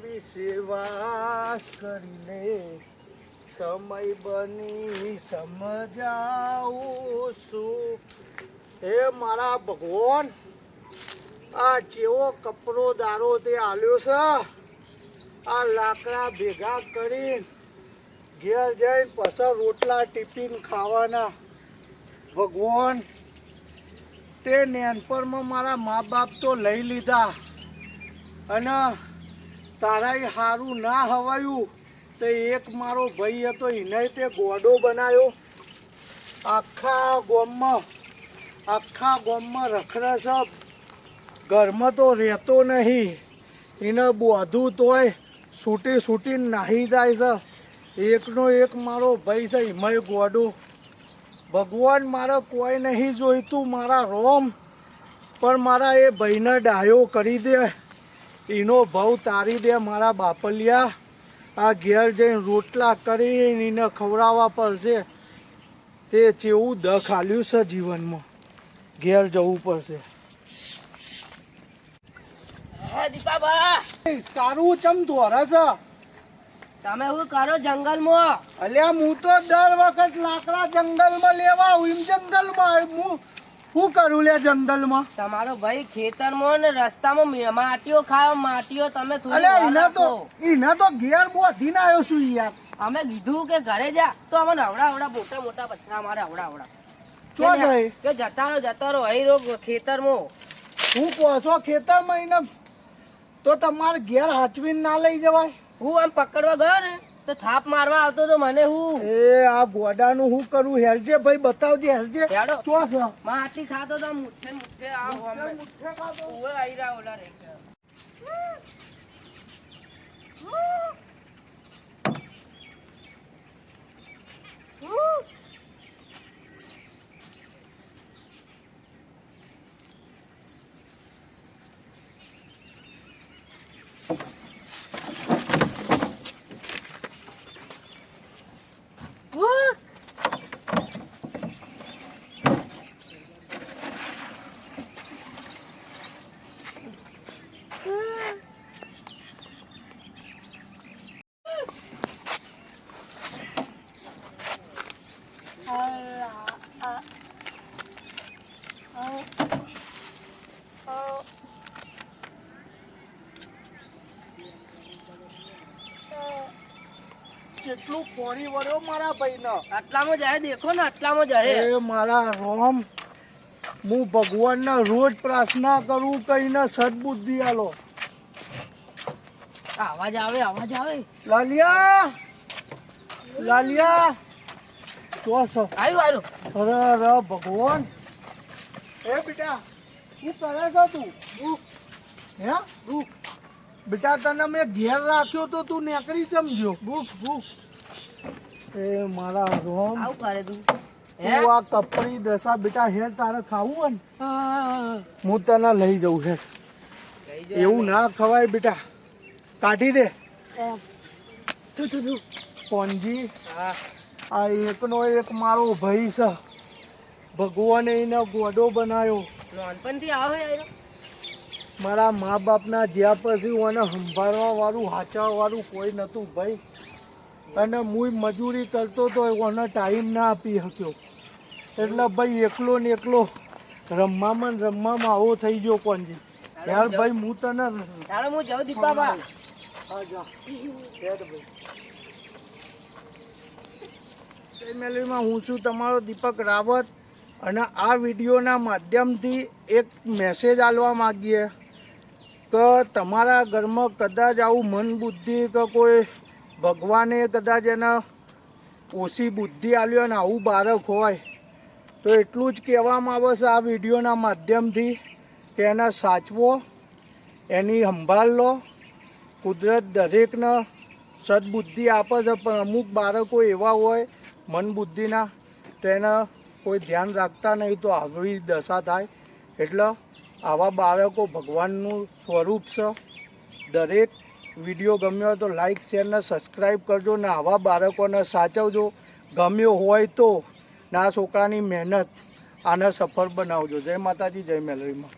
વિશ્વાસ કરીને સમય બની સમજાવું છું. હે મારા ભગવાન, આ જેવો કપરો દારો તે આલ્યો છે, આ લાકડા ભેગા કરી ઘેર જઈને પછી રોટલા ટિફિન ખાવાના. ભગવાન, તે નેનપણમાં મારા મા બાપ તો લઈ લીધા અને તારાય સારું ના હવાયું તો એક મારો ભાઈ હતો, એને તે ગોડો બનાવ્યો. આખા ગામમાં રખડે છે, ઘરમાં તો રહેતો નહીં. એને બોધું તોય છૂટી નાહી જાય છે. એકનો એક મારો ભાઈ છે, એમાંય ગોડો. ભગવાન, મારે કોઈ નહીં જોઈતું મારા રોમ, પણ મારા એ ભાઈને ડાયો કરી દે, એનો ભાવ તારી દે. મારા બાપલિયા, આ ઘેર જઈને રોટલા કરીને એને ખવડાવવા પડશે. તે જેવું દખ આલ્યું છે જીવનમાં, ઘેર જવું પડશે. તારું ચમ ધોરે છે? તમે શું કરો જંગલમાં? અલ્યા, હું તો દર વખત લાકડા જંગલમાં લેવા આવું. એમ જંગલમાં હું શું કરું લે જંગલમાં? તમારો ભાઈ ખેતરમાં ને રસ્તામાં માટીઓ ખાવ માટીઓ તમે એને તો ઘેર બોધીને આવ્યો છું યાર. અમે કીધું કે ઘરે જા તો અમે અવડા મોટા મોટા પથરા મારે અવડા કે જતા રહો અહીં રો ખેતરમાં. હું પહોંચો ખેતરમાં એને તો તમારે ઘેર હાચવીને ના લઈ જવાય? હું આમ પકડવા ગયો ને તો થાપ મારવા આવતો તો મને હું આ ગોડાનું હું કરું? હેરજે ભાઈ, બતાવજે. હેરજે માટી ખાતો તો મુઠ્ઠે આ મુઠ્ઠે ખાતો આઈ રહ્યા ઓલા રે. કેટલું પાણી વળ્યો મારા ભાઈને. આટલામાં જાય, દેખો ને આટલામાં જાય. મારા રોમ, હું ભગવાનને રોજ પ્રાર્થના કરું કઈને સદબુદ્ધિ આલો. અવાજ આવે. લાલિયા આવ્યો. અરે ભગવાન. એ બેટા, શું કરે છે તું? હે બેટા, તને મેં ઘેર રાખ્યો તો તું નેકરી સમજ્યો. એ મારા રોમ, આવું કરે તું? આ કપડી દશા બેટા, હેર તારે ખાવું હોય ને હું તને લઈ જઉં. હે એવું ના ખવાય બેટા, કાઢી દે. કોનજી, આ એકનો એક મારો ભાઈ છે. ભગવાને એને ગોડો બનાવ્યો. નાનપણથી આવે મારા મા બાપના જ્યાં પછી એને સંભાળવા વાળું હાચવા વાળું કોઈ નતું ભાઈ. અને હું મજૂરી કરતો તો એને ટાઈમ ના આપી શક્યો. એટલે ભાઈ એકલો ને એકલો રમવામાં આવો થઈ ગયો. કોનજી યાર ભાઈ, હું તને હું જાઉં દીપાબા. ફેમિલીમાં હું છું તમારો દીપક રાવત અને આ વિડીયોના માધ્યમથી એક મેસેજ આપવા માગીએ કે તમારા ઘરમાં કદાચ આવું મન બુદ્ધિ કે કોઈ ભગવાને કદાચ એને ઓછી બુદ્ધિ આલ્યો અને આવું બાળક હોય તો એટલું જ કહેવામાં આવે છે આ વિડીયોના માધ્યમથી કે એને સાચવો, એની સંભાળ લો. કુદરત દરેકને સદબુદ્ધિ આપે છે, પણ અમુક બાળકો એવા હોય મન બુદ્ધિના તેને કોઈ ધ્યાન રાખતા નહીં તો આવી દશા થાય. એટલે આવા બાળકો ભગવાનનું સ્વરૂપ છે. દરેક વિડીયો ગમ્યો હોય તો લાઈક, શેર ને સબસ્ક્રાઈબ કરજો ને આવા બાળકોને સાચવજો. ગમ્યો હોય તો ના છોકરાની મહેનત આને સફળ બનાવજો. જય માતાજી, જય મેલરીમાં.